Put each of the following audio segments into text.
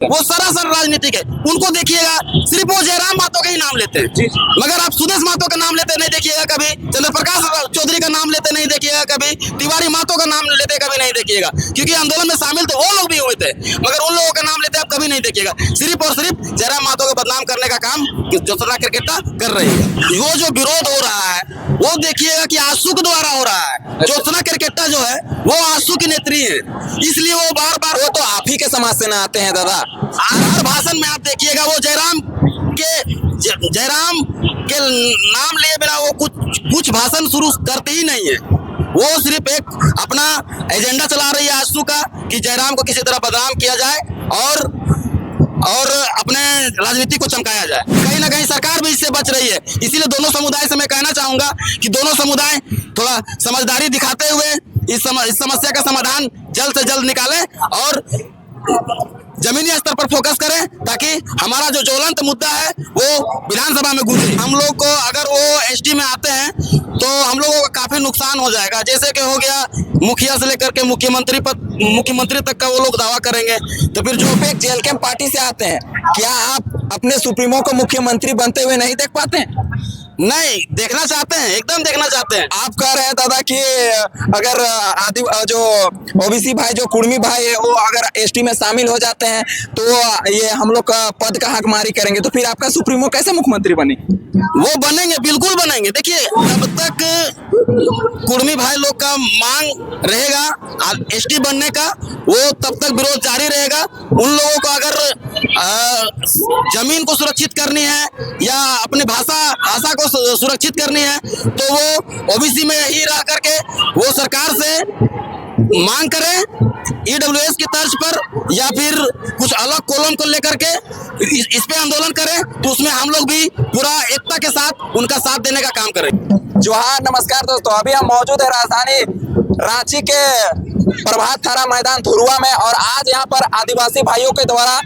वो सरासर राजनीतिक है। उनको देखिएगा, सिर्फ वो जयराम महतो का ही नाम लेते हैं, मगर आप सुदेश महतो का नाम लेते नहीं देखिएगा कभी, चंद्र प्रकाश चौधरी का नाम लेते नहीं देखिएगा कभी, तिवारी महतो का नाम लेते कभी नहीं देखिएगा, क्योंकि आंदोलन में शामिल तो वो लोग भी हुए थे, मगर उन लोगों का नाम लेते आप कभी नहीं देखिएगा। सिर्फ और सिर्फ जयराम महतो को बदनाम करने का काम ज्योत्सना क्रिकेटा कर रही है। वो जो विरोध हो रहा है वो देखिएगा कि आंसू के द्वारा हो रहा है। ज्योत्सना क्रिकेटा जो है वो आंसू की नेत्री है, इसलिए वो बार बार, वो तो आप ही के समाज से ना आते हैं दादा। हर भाषण में आप देखिएगा वो जयराम के नाम लिए बिना वो कुछ भाषण शुरू करते ही नहीं है। वो सिर्फ एक अपना एजेंडा चला रही है आंसू का कि जयराम को किसी तरह बदनाम किया जाए और अपने राजनीति को चमकाया जाए। कहीं ना कहीं सरकार भी इससे बच रही है, इसीलिए दोनों समुदाय से मैं कहना चाहूंगा कि दोनों समुदाय थोड़ा समझदारी दिखाते हुए इस समस्या का समाधान जल्द से जल्द निकालें और जमीनी स्तर पर फोकस करें, ताकि हमारा जो ज्वलंत मुद्दा है वो विधानसभा में गूंजे। हम लोग को अगर वो एसटी में आते हैं तो हम लोगों का काफी नुकसान हो जाएगा, जैसे कि हो गया मुखिया से लेकर के मुख्यमंत्री तक का वो लोग दावा करेंगे। तो फिर जो एक जेल कैंप पार्टी से आते हैं, क्या आप अपने सुप्रीमो को मुख्यमंत्री बनते हुए नहीं देख पाते हैं? नहीं देखना चाहते हैं, एकदम देखना चाहते हैं। आप कह रहे हैं दादा कि अगर जो ओबीसी भाई, जो कुर्मी भाई है, वो अगर एसटी में शामिल हो जाते हैं तो ये हम लोग का पद का हकमारी करेंगे, तो फिर आपका सुप्रीमो कैसे मुख्यमंत्री बने? वो बनेंगे, बिल्कुल बनेंगे। देखिए, जब तक कुर्मी भाई लोग का मांग रहेगा एसटी बनने का, वो तब तक विरोध जारी रहेगा। उन लोगों को अगर जमीन को सुरक्षित करनी है या अपनी भाषा को सुरक्षित करनी है, तो वो ओबीसी में ही रह करके वो सरकार से मांग करें ईडब्ल्यूएस की तर्ज पर, या फिर कुछ अलग कॉलम को लेकर के इस पे आंदोलन करें, तो उसमें हम लोग भी पूरा एकता के साथ उनका साथ देने का काम करेंगे। जोहार, नमस्कार दोस्तों। अभी हम मौजूद है राजधानी रांची के प्रभात थारा मैदान धुरुआ में, और आज यहाँ पर आदिवासी भाइयों के द्वारा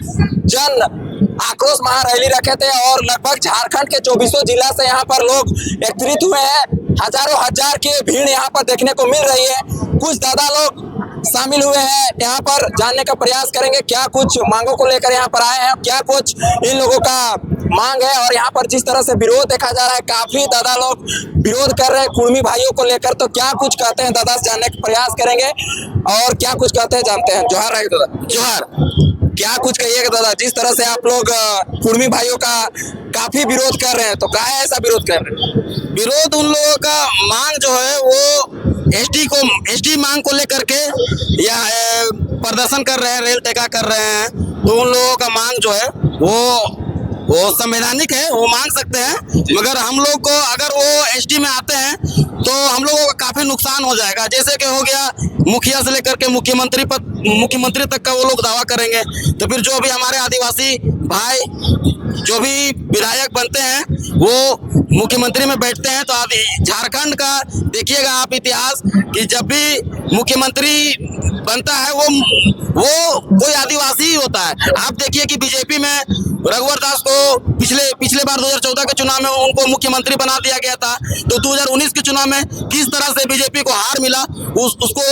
जन आक्रोश महारैली रखे थे, और लगभग झारखंड के 24 जिला से यहाँ पर लोग एकत्रित हुए हैं। हजारों हजार की भीड़ यहाँ पर देखने को मिल रही है। कुछ दादा लोग शामिल हुए हैं, यहाँ पर जानने का प्रयास करेंगे क्या कुछ मांगों को लेकर यहाँ पर आए हैं, क्या कुछ इन लोगों का मांग है। और यहाँ पर जिस तरह से विरोध देखा जा रहा है, काफी दादा लोग विरोध कर रहे हैं कुर्मी भाइयों को लेकर, तो क्या कुछ कहते हैं दादा से जानने का प्रयास करेंगे, और क्या कुछ कहते हैं जानते हैं। जोहार रहे दादा। जोहार। क्या कुछ कहिएगा दादा, जिस तरह से आप लोग कुर्मी भाइयों का काफी विरोध कर रहे हैं, तो क्या है ऐसा विरोध कर रहे हैं? विरोध उन लोगों का मांग जो है वो एसटी मांग को लेकर के या प्रदर्शन कर रहे हैं, रेल टेका कर रहे हैं, तो उन लोगों का मांग जो है वो संवैधानिक है, वो मांग सकते हैं। मगर हम लोग को अगर वो एसटी में आते हैं तो हम लोगों का काफी नुकसान हो जाएगा, जैसे कि हो गया मुखिया से लेकर के मुख्यमंत्री तक का वो लोग दावा करेंगे। तो फिर जो भी हमारे आदिवासी भाई जो भी विधायक बनते हैं वो मुख्यमंत्री में बैठते हैं, तो झारखंड का देखिएगा आप इतिहास कि जब भी मुख्यमंत्री बनता है वो कोई आदिवासी ही होता है। आप देखिए कि बीजेपी में रघुवर दास को पिछले बार 2014 के चुनाव में उनको मुख्यमंत्री बना दिया गया था, तो 2019 के चुनाव में किस तरह से बीजेपी को हार मिला उसको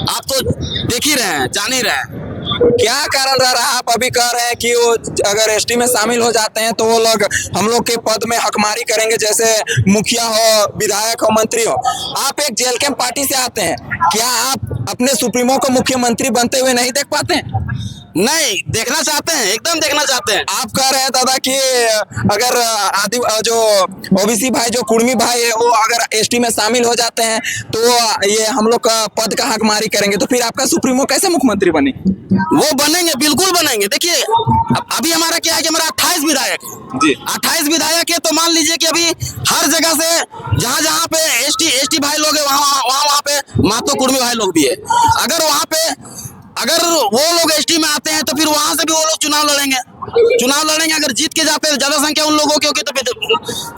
आप तो देख ही रहे हैं, जान ही रहे हैं। क्या कारण रह रहा है? आप अभी कह रहे हैं कि वो अगर एसटी में शामिल हो जाते हैं तो वो लोग हम लोग के पद में हकमारी करेंगे, जैसे मुखिया हो, विधायक हो, मंत्री हो। आप एक जेल कैंप पार्टी से आते हैं, क्या आप अपने सुप्रीमो को मुख्यमंत्री बनते हुए नहीं देख पाते हैं? नहीं देखना चाहते हैं, एकदम देखना चाहते हैं। आप कह रहे हैं दादा कि अगर जो ओबीसी भाई, जो कुर्मी भाई है, वो अगर एसटी में शामिल हो जाते हैं तो ये हम लोग का पद का हकमारी करेंगे, तो फिर आपका सुप्रीमो कैसे मुख्यमंत्री बने? वो बनेंगे, बिल्कुल बनेंगे। देखिए, अभी हमारा क्या है कि हमारा 28 विधायक जी, 28 विधायक है, तो मान लीजिए कि अभी हर जगह से जहाँ पे एसटी भाई लोग है वहाँ पे महतो कुर्मी भाई लोग भी है। अगर वो लोग एसटी में आते हैं तो फिर वहां से भी वो लोग चुनाव लड़ेंगे। अगर जीत के जाते हैं, ज्यादा संख्या उन लोगों की होगी तो फिर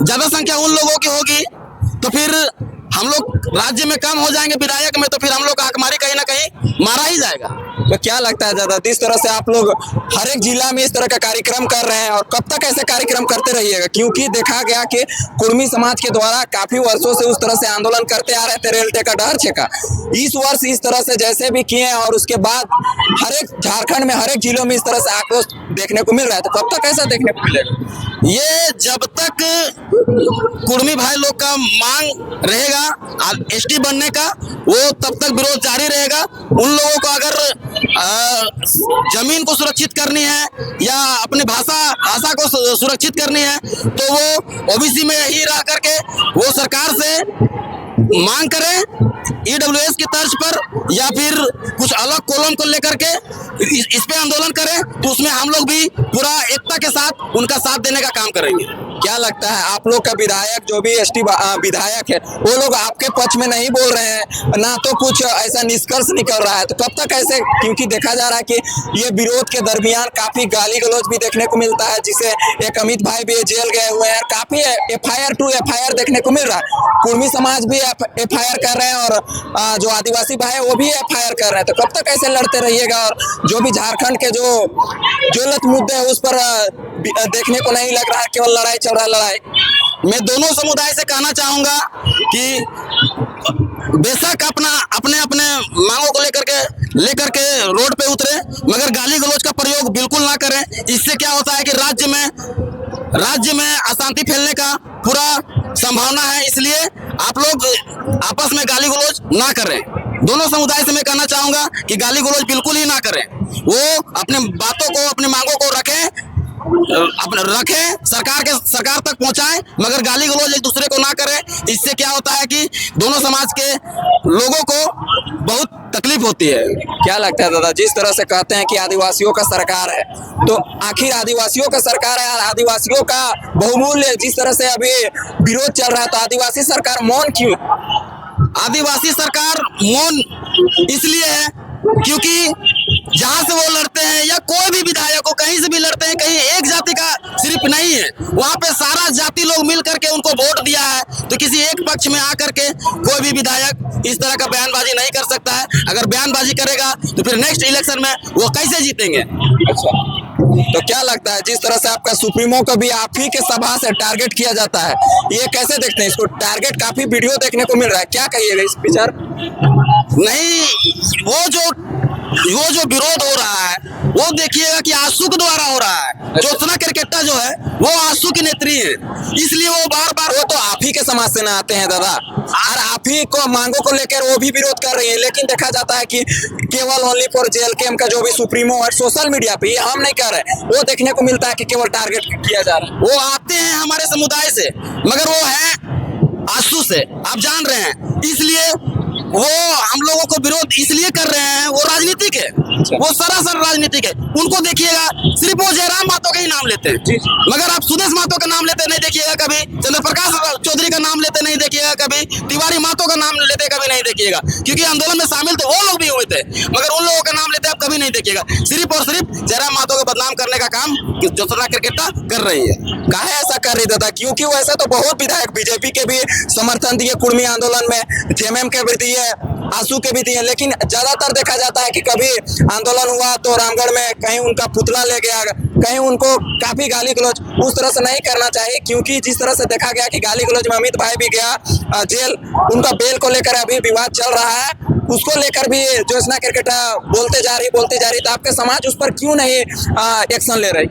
ज्यादा संख्या उन लोगों की होगी, तो फिर हम लोग राज्य में कम हो जाएंगे विधायक में, तो फिर हम लोग का हकमारी कहीं ना कहीं मारा ही जाएगा। तो क्या लगता है दादा, जिस तरह से आप लोग हर एक जिला में इस तरह का कार्यक्रम कर रहे हैं और कब तक ऐसे कार्यक्रम करते रहिएगा? क्योंकि देखा गया कि कुर्मी समाज के द्वारा काफी वर्षों से उस तरह से आंदोलन करते आ रहे थे रेल टेका डहर छेका। इस वर्ष इस तरह से जैसे भी किए हैं और उसके बाद हर एक झारखंड में हर एक जिलों में इस तरह से आक्रोश देखने को मिल रहा है, तो कब तक ऐसा देखने को मिलेगा? ये जब तक कुर्मी भाई लोग का मांग रहेगा एसटी बनने का, वो तब तक विरोध जारी रहेगा। उन लोगों को अगर जमीन को सुरक्षित करनी है या अपनी भाषा को सुरक्षित करनी है, तो वो ओबीसी में ही रह करके वो सरकार से मांग करें ईडब्ल्यूएस की तर्ज पर, या फिर कुछ अलग कॉलम को लेकर के इस पे आंदोलन करें, तो उसमें हम लोग भी पूरा एकता के साथ उनका साथ देने का काम करेंगे। क्या लगता है आप लोग का विधायक जो भी एसटी विधायक है वो लोग आपके पक्ष में नहीं बोल रहे हैं, ना तो कुछ ऐसा निष्कर्ष निकल रहा है, तो कब तक ऐसे? क्योंकि देखा जा रहा है कि ये विरोध के दरमियान काफी गाली गलौज भी देखने को मिलता है, जिसे एक अमित भाई भी जेल गए हुए हैं, काफी एफआईआर टू एफआईआर देखने को मिल रहा है। कुर्मी समाज भी एफआईआर कर रहे हैं और जो आदिवासी भाई है वो भी एफआईआर कर रहे हैं, तो कब तक ऐसे लड़ते रहिएगा? और जो भी झारखंड के जो ज्वलंत मुद्दे है उस पर देखने को नहीं लग रहा है, केवल लड़ाई चल रहा है लड़ाई। मैं दोनों समुदाय से कहना चाहूंगा कि बेशक अपने अपने मांगों को लेकर के रोड पे उतरे, मगर गाली गलौज का प्रयोग बिल्कुल ना करें। इससे क्या होता है कि राज्य में अशांति फैलने का पूरा संभावना है, इसलिए आप लोग आपस में गाली गलौज ना करें। दोनों समुदाय से मैं कहना चाहूंगा कि गाली गलौज बिल्कुल ही ना करें, वो अपने बातों को अपने मांगों को रखें सरकार तक पहुंचाएं, मगर गाली गलौज एक दूसरे को ना करें। इससे क्या होता है कि दोनों समाज के लोगों को बहुत तकलीफ होती है। क्या लगता है दादा, जिस तरह से कहते हैं कि आदिवासियों का सरकार है, तो आखिर आदिवासियों का सरकार है और आदिवासियों का बहुमूल्य जिस तरह से अभी विरोध चल रहा है, तो आदिवासी सरकार मौन क्यों? आदिवासी सरकार मौन इसलिए है क्योंकि जहां से वो लड़ते हैं या कोई भी विधायक को कहीं से भी लड़ते हैं, कहीं एक जाति का सिर्फ नहीं है, वहां पे सारा जाति लोग मिल करके उनको वोट दिया है। तो किसी एक पक्ष में आकर के कोई भी विधायक इस तरह का बयानबाजी नहीं कर सकता है। अगर बयानबाजी करेगा तो फिर नेक्स्ट इलेक्शन में वो कैसे जीतेंगे? अच्छा, तो क्या लगता है जिस तरह से आपका सुप्रीमो को भी आप ही के सभा से टारगेट किया जाता है, ये कैसे देखते हैं इसको? टारगेट काफी वीडियो देखने को मिल रहा है, क्या कहिएगा इस विचार? नहीं, वो जो विरोध हो रहा है वो देखिएगा कि आंसू के द्वारा हो रहा है। ज्योत्सना केरकेट्टा जो है वो आंसू की नेत्री है, इसलिए वो बार वो तो आप ही के समाज से ना आते हैं दादा, और आप ही को मांगों को लेकर वो भी विरोध कर रही है। लेकिन देखा जाता है कि केवल ओनली फॉर जेल कैम का जो भी सुप्रीमो है सोशल मीडिया पे, हम नहीं कर रहे, वो देखने को मिलता है कि केवल टारगेट किया जा रहा है। वो आते हैं हमारे समुदाय से, मगर वो है आंसू से, आप जान रहे हैं। इसलिए वो हम लोगों को विरोध इसलिए कर रहे हैं, वो राजनीतिक है, वो सरासर राजनीतिक है। उनको देखिएगा सिर्फ वो जयराम महतो का ही नाम लेते हैं, मगर आप सुदेश महतो का नाम लेते नहीं देखिएगा कभी, चंद्र प्रकाश चौधरी का नाम लेते नहीं देखिएगा कभी, तिवारी महतो का नाम लेते कभी नहीं देखिएगा, क्योंकि आंदोलन में शामिल तो वो लोग भी हुए थे, मगर उन लोगों का नाम लेते आप कभी नहीं देखिएगा। सिर्फ और सिर्फ जयराम महतो को बदनाम करने का काम ज्योत्सना केरकेट्टा कर रही है। काहे ऐसा कर रही दादा? क्योंकि वैसे तो बहुत विधायक बीजेपी के भी समर्थन दिए कुर्मी आंदोलन में, जेएमएम के भी दिए, आंसू के भी दिए, लेकिन ज्यादातर देखा जाता है कि कभी आंदोलन हुआ तो रामगढ़ में कहीं उनका पुतला ले गया, कहीं उनको काफी गाली गलौज। उस तरह से नहीं करना चाहिए, क्योंकि जिस तरह से देखा गया कि गाली गलौज में अमित भाई भी गया जेल, उनका बेल को लेकर अभी विवाद चल रहा है, उसको लेकर भी ज्योत्सना केरकेट्टा बोलते जा रही, तो आपके समाज उस पर क्यों नहीं एक्शन ले रही?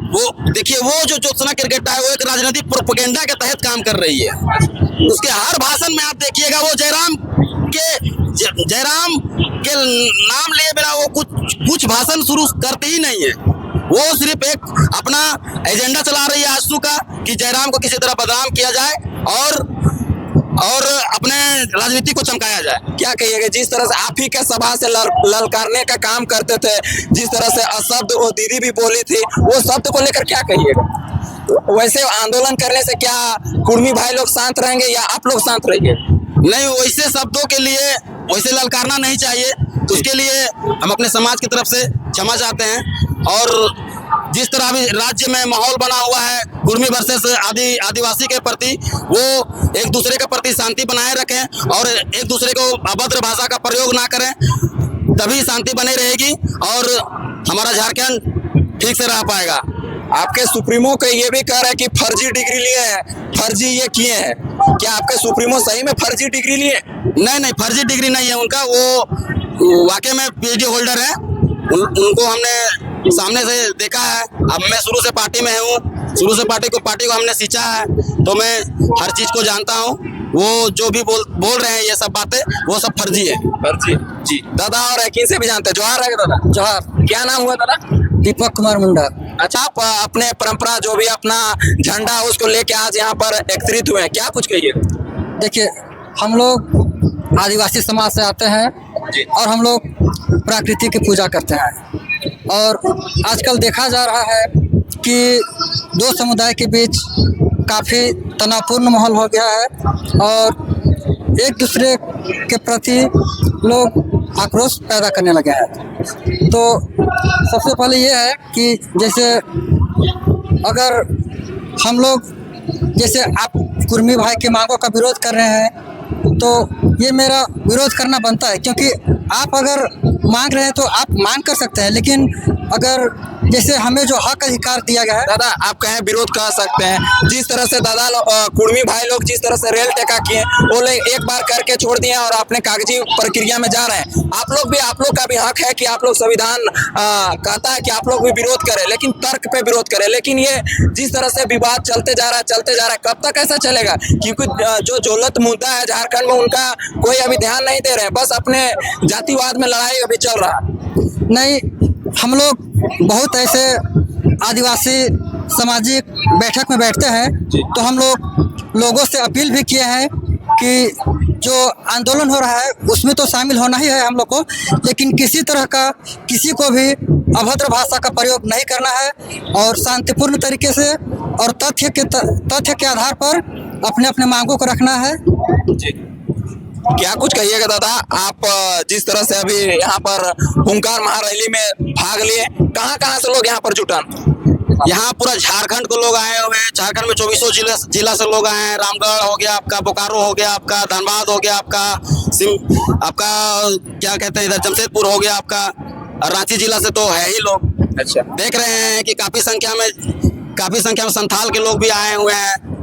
वो देखिए, वो जो ज्योत्सना केरकेट्टा है वो एक राजनीतिक प्रोपेगेंडा के तहत काम कर रही है। उसके हर भाषण में आप देखिएगा वो जयराम के नाम लिए बिना वो कुछ भाषण शुरू करते ही नहीं है। वो सिर्फ एक अपना एजेंडा चला रही है आंसू का, कि जयराम को किसी तरह बदनाम किया जाए और अपने राजनीति को चमकाया जाए। क्या कहिएगा, जिस तरह से आप ही के सभा से ललकारने का काम करते थे, जिस तरह से अशब्द वो दीदी भी बोली थी, वो शब्द को लेकर क्या कहिएगा? वैसे आंदोलन करने से क्या कुर्मी भाई लोग शांत रहेंगे या आप लोग शांत रहेंगे? नहीं, वैसे शब्दों के लिए वैसे ललकारना नहीं चाहिए। उसके लिए हम अपने समाज की तरफ से क्षमा चाहते हैं, और जिस तरह अभी राज्य में माहौल बना हुआ है कुर्मी वर्सेस आदिवासी के प्रति, वो एक दूसरे के प्रति शांति बनाए रखें और एक दूसरे को अभद्र भाषा का प्रयोग ना करें, तभी शांति बनी रहेगी और हमारा झारखंड ठीक से रह पाएगा। आपके सुप्रीमो को ये भी कह रहे हैं कि फर्जी डिग्री लिए हैं, फर्जी ये किए हैं, क्या आपके सुप्रीमो सही में फर्जी डिग्री लिए? नहीं, फर्जी डिग्री नहीं है उनका, वो वाकई में पीएचडी होल्डर है। उनको हमने सामने से देखा है। अब मैं शुरू से पार्टी में हूँ, शुरू से पार्टी को हमने सींचा है, तो मैं हर चीज को जानता हूँ। वो जो भी बोल रहे हैं ये सब बातें, वो सब फर्जी है। फर्जी जी। दादा और यकीन से भी जानते हैं। जोहार है दादा। जोहार। क्या नाम हुआ दादा? दीपक कुमार मुंडा। अच्छा, आप अपने परंपरा जो भी अपना झंडा उसको लेके आज यहाँ पर एकत्रित हुए हैं, क्या कुछ कहिए? देखिए, हम लोग आदिवासी समाज से आते हैं और हम लोग प्रकृति की पूजा करते हैं। और आजकल देखा जा रहा है कि दो समुदाय के बीच काफ़ी तनावपूर्ण माहौल हो गया है और एक दूसरे के प्रति लोग आक्रोश पैदा करने लगे हैं। तो सबसे पहले ये है कि जैसे अगर हम लोग, जैसे आप कुर्मी भाई के मांगों का विरोध कर रहे हैं, तो ये मेरा विरोध करना बनता है, क्योंकि आप अगर मांग रहे हैं तो आप मांग कर सकते हैं, लेकिन अगर जैसे हमें जो हक अधिकार दिया गया है। दादा, आप कहें विरोध कर सकते हैं, जिस तरह से दादा कुर्मी भाई लोग जिस तरह से रेल टेका किए, वो लोग एक बार करके छोड़ दिए और अपने कागजी प्रक्रिया में जा रहे हैं। आप लोग का भी हक है कि आप लोग, संविधान कहता है कि आप लोग भी विरोध करें, लेकिन तर्क पे विरोध करें। लेकिन ये जिस तरह से विवाद चलते जा रहा है, कब तक ऐसा चलेगा? क्योंकि जो ज्वलंत मुद्दा है झारखंड में, उनका कोई अभी ध्यान नहीं दे रहे हैं, बस अपने जातिवाद में लड़ाई अभी चल रहा है। नहीं, हम लोग बहुत ऐसे आदिवासी सामाजिक बैठक में बैठते हैं, तो हम लोगों से अपील भी किए हैं कि जो आंदोलन हो रहा है उसमें तो शामिल होना ही है हम लोग को, लेकिन किसी तरह का किसी को भी अभद्र भाषा का प्रयोग नहीं करना है और शांतिपूर्ण तरीके से और तथ्य के आधार पर अपने अपने मांगों को रखना है। क्या कुछ कहिएगा दादा? आप जिस तरह से अभी यहाँ पर हुंकार महारैली में भाग लिए, कहाँ से लोग यहाँ पर जुटा? यहाँ पूरा झारखंड को लोग आए हुए हैं। झारखंड में 24 जिला से लोग आए हैं। रामगढ़ हो गया आपका, बोकारो हो गया आपका, धनबाद हो गया आपका, आपका क्या कहते हैं इधर जमशेदपुर हो गया आपका, रांची जिला से तो है ही लोग। अच्छा, देख रहे हैं कि काफी संख्या में संथाल के लोग भी आए हुए हैं।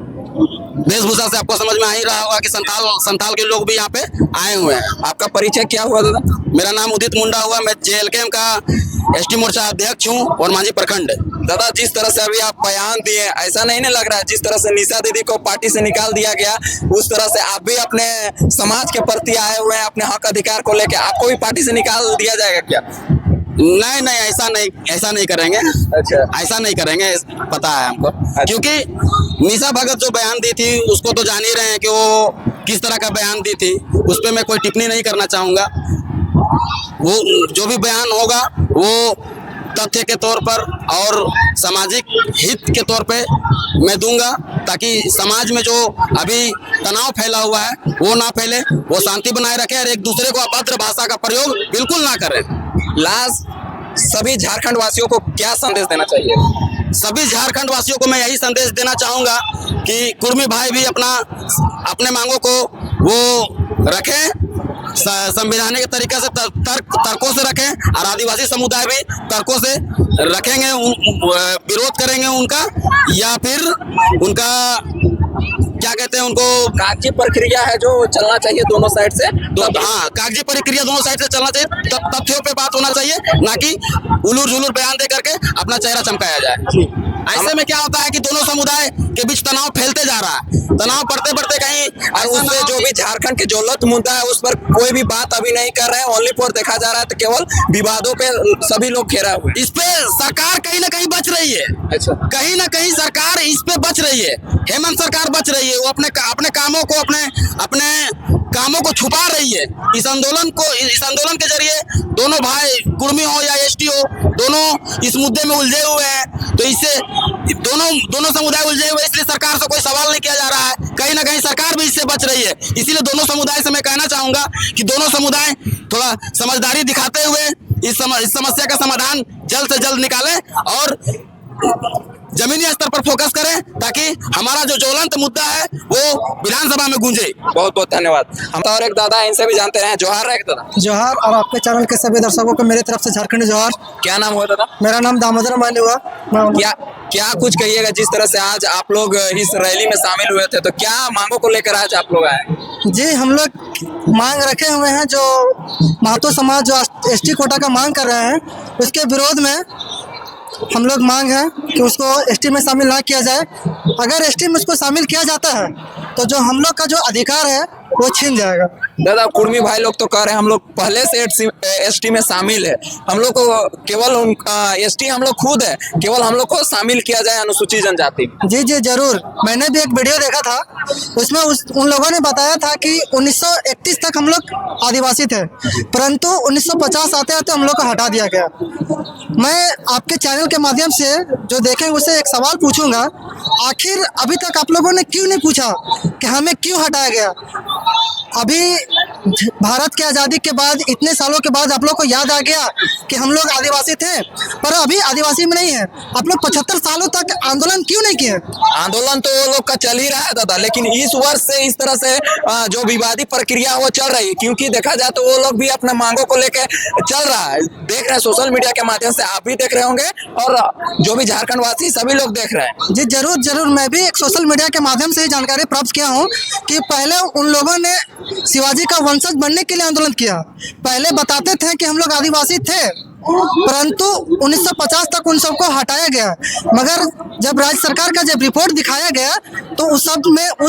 वेशभूषा से आपको समझ में आ ही रहा होगा कि संथाल के लोग भी यहाँ पे आए हुए हैं। आपका परिचय क्या हुआ दादा? मेरा नाम उदित मुंडा हुआ। मैं JLKM का ST मोर्चा अध्यक्ष हूँ और मांझी प्रखंड। दादा, जिस तरह से अभी आप बयान दिए, ऐसा नहीं लग रहा है जिस तरह से निशा दीदी को पार्टी से निकाल दिया गया, उस तरह से आप भी अपने समाज के प्रति आए हुए हैं, अपने हक अधिकार को लेकर, आपको भी पार्टी से निकाल दिया जाएगा क्या? नहीं, ऐसा नहीं करेंगे। अच्छा, ऐसा नहीं करेंगे, पता है हमको। अच्छा। क्योंकि निशा भगत जो बयान दी थी उसको तो जान ही रहे हैं कि वो किस तरह का बयान दी थी। उस पर मैं कोई टिप्पणी नहीं करना चाहूँगा। वो जो भी बयान होगा वो तथ्य के तौर पर और सामाजिक हित के तौर पे मैं दूंगा, ताकि समाज में जो अभी तनाव फैला हुआ है वो ना फैले, वो शांति बनाए रखे और एक दूसरे को अभद्र भाषा का प्रयोग बिल्कुल ना करें। लास्ट सभी झारखंड वासियों को क्या संदेश देना चाहिए? सभी झारखंड वासियों को मैं यही संदेश देना चाहूँगा कि कुर्मी भाई भी अपने मांगों को वो रखें, संवैधानिक तरीके से तर्कों से रखें, और आदिवासी समुदाय भी तर्कों से रखेंगे, विरोध करेंगे उनका, या फिर उनका क्या कहते हैं, उनको कागजी प्रक्रिया है जो चलना चाहिए दोनों साइड से। हाँ, कागजी प्रक्रिया दोनों साइड से चलना चाहिए, तथ्यों पे बात होना चाहिए, ना कि उलूर जुलूर बयान दे करके अपना चेहरा चमकाया जाए। ऐसे में क्या होता है कि दोनों समुदाय के बीच तनाव फैलते जा रहा है, तनाव बढ़ते कहीं, और उससे जो भी झारखंड के ज्वलंत मुद्दा है उस पर कोई भी बात अभी नहीं कर रहे हैं, ओनली फॉर देखा जा रहा है तो केवल विवादों पे सभी लोग घेरा हुए। इस पे सरकार कहीं ना कहीं बच रही है। अच्छा, कहीं ना कहीं सरकार इस पे बच रही है। हेमंत सरकार बच रही है, वो अपने कामों को अपने कामों को छुपा रही है। इस आंदोलन के जरिए दोनों भाई कुर्मी हो या ST हो, दोनों इस मुद्दे में उलझे हुए हैं। तो इससे दोनों समुदाय उलझे हुए, इसलिए सरकार से कोई सवाल नहीं किया जा रहा है। कहीं ना कहीं सरकार भी इससे बच रही है। इसीलिए दोनों समुदाय से मैं कहना चाहूंगा कि दोनों समुदाय थोड़ा समझदारी दिखाते हुए इस समस्या का समाधान जल्द से जल्द निकालें और जमीनी स्तर पर फोकस करें ताकि हमारा जो ज्वलंत मुद्दा है वो विधानसभा में गूंजे। बहुत बहुत धन्यवाद। हम तो और एक दादा हैं, इनसे भी जानते हैं। जोहार रहे दादा। जोहार, और आपके चैनल के सभी दर्शकों को मेरी तरफ से झारखंडी जोहार। क्या नाम हुआ दादा? मेरा नाम दामोदर माली हुआ। क्या कुछ कहिएगा, जिस तरह से आज आप लोग इस रैली में शामिल हुए थे, तो क्या मांगों को लेकर आज आप लोग आए? जी, हम लोग मांग रखे हुए हैं, जो महतो समाज जो एसटी कोटा का मांग कर रहे हैं उसके विरोध में हम लोग मांग है कि उसको एसटी में शामिल ना किया जाए। अगर एसटी में उसको शामिल किया जाता है तो जो हम लोग का जो अधिकार है वो छीन जाएगा। दादा, कुर्मी भाई लोग तो कह रहे हैं हम लोग पहले से एसटी में शामिल है, हम लोग को केवल एसटी हम लोग खुद है, केवल हम लोग को शामिल किया जाए अनुसूचित जनजाति। जी जी जरूर, मैंने भी एक वीडियो देखा था, उसमें उन लोगों ने बताया था कि 1931 तक हम लोग आदिवासी थे, परंतु 1950 आते आते हम लोग को हटा दिया गया। मैं आपके चैनल के माध्यम से जो देखें उससे एक सवाल पूछूंगा, आखिर अभी तक आप लोगों ने क्यों नहीं पूछा कि हमें क्यों हटाया गया? अभी भारत की आज़ादी के बाद इतने सालों के बाद आप लोग को याद आ गया कि हम लोग आदिवासी थे, पर अभी आदिवासी में नहीं है। आप लोग 75 सालों तक आंदोलन क्यों नहीं किए? आंदोलन तो वो लोग का चल ही रहा है दादा, लेकिन इस वर्ष से इस तरह से जो विवादी प्रक्रिया वो चल रही है, क्योंकि देखा जाए तो वो लोग भी अपने मांगों को लेकर चल रहा है। देख रहे हैं सोशल मीडिया के माध्यम से, आप भी देख रहे होंगे और जो भी झारखंड वासी सभी लोग देख रहे हैं। जी जरूर जरूर, मैं भी एक सोशल मीडिया के माध्यम से जानकारी प्राप्त किया हूँ कि पहले उन लोगों ने शिवाजी का वंशज बनने के लिए आंदोलन किया। पहले बताते थे कि हम लोग आदिवासी थे, परंतु 1950 तक उन सबको हटाया गया। मगर जब राज्य सरकार का जब रिपोर्ट दिखाया गया तो उस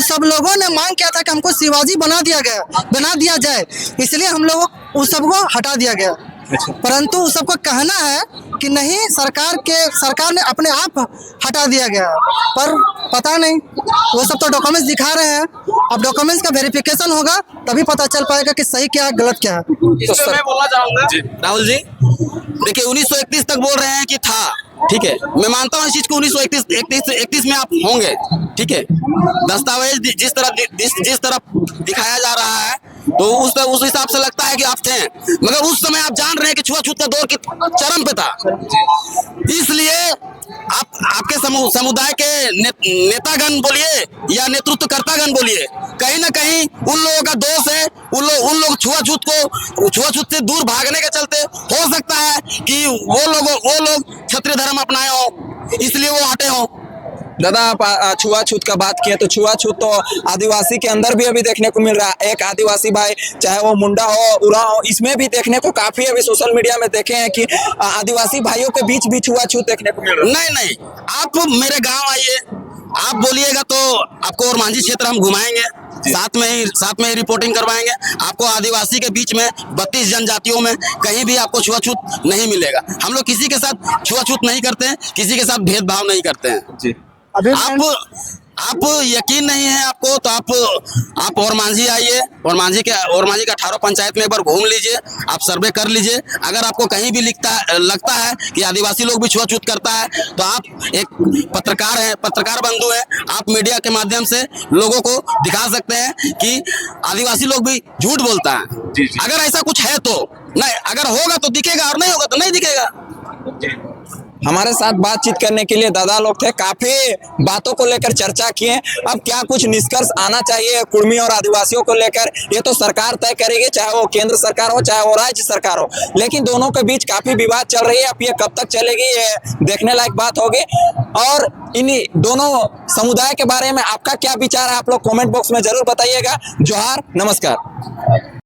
सब लोगों ने मांग किया था कि हमको शिवाजी बना दिया जाए, इसलिए हम लोग उस सबको हटा दिया गया। परंतु उस सबको कहना है कि नहीं, सरकार ने अपने आप हटा दिया गया, पर पता नहीं, वो सब तो डॉक्यूमेंट्स दिखा रहे हैं। अब डॉक्यूमेंट्स का वेरिफिकेशन होगा तभी पता चल पाएगा कि सही क्या है गलत क्या है। तो मैं बोलना चाहूंगा राहुल जी, देखिए 1931 तक बोल रहे हैं कि था, ठीक है, मैं मानता हूँ इस चीज को। 1931 में आप होंगे, ठीक है, दस्तावेज जिस तरह दिखाया जा रहा है तो उस हिसाब से लगता है कि आप थे, मगर उस समय आप जान रहे हैं कि छुआछूत का दौर की चरम पे था। इसलिए आपके समुदाय के नेतागण बोलिए या नेतृत्वकर्तागण बोलिए, कहीं ना कहीं उन लोगों का दोष है। उन लोग छुआछूत से दूर भागने के चलते हो सकता है कि वो लोग क्षत्रिय धर्म अपनाए हो, इसलिए वो हटे हो। दादा, आप छुआछूत का बात किए तो छुआछूत तो आदिवासी के अंदर भी अभी देखने को मिल रहा है। एक आदिवासी भाई, चाहे वो मुंडा हो, उरांव हो, इसमें भी देखने को काफी अभी सोशल मीडिया में देखे हैं कि आदिवासी भाइयों के बीच भी छुआछूत देखने को मिल रहा है। नहीं, आप मेरे गांव आइए, आप बोलिएगा तो आपको और मांझी क्षेत्र हम घुमाएंगे, साथ में ही रिपोर्टिंग करवाएंगे। आपको आदिवासी के बीच में 32 जनजातियों में कहीं भी आपको छुआछूत नहीं मिलेगा। हम लोग किसी के साथ छुआछूत नहीं करते हैं, किसी के साथ भेदभाव नहीं करते हैं जी। आप यकीन नहीं है आपको तो आप और मांझी आइए, और मांझी के 18 पंचायत में एक बार घूम लीजिए, आप सर्वे कर लीजिए। अगर आपको कहीं भी लगता है कि आदिवासी लोग भी छुआछूत करता है तो आप एक पत्रकार हैं, पत्रकार बंधु हैं, आप मीडिया के माध्यम से लोगों को दिखा सकते हैं कि आदिवासी लोग भी झूठ बोलता है। अगर ऐसा कुछ है तो नहीं, अगर होगा तो दिखेगा और नहीं होगा तो नहीं दिखेगा। हमारे साथ बातचीत करने के लिए दादा लोग थे, काफी बातों को लेकर चर्चा किए। अब क्या कुछ निष्कर्ष आना चाहिए कुर्मी और आदिवासियों को लेकर, ये तो सरकार तय करेगी, चाहे वो केंद्र सरकार हो चाहे वो राज्य सरकार हो, लेकिन दोनों के बीच काफी विवाद चल रही है। अब ये कब तक चलेगी ये देखने लायक बात होगी। और इन दोनों समुदाय के बारे में आपका क्या विचार है, आप लोग कॉमेंट बॉक्स में जरूर बताइएगा। जोहार, नमस्कार।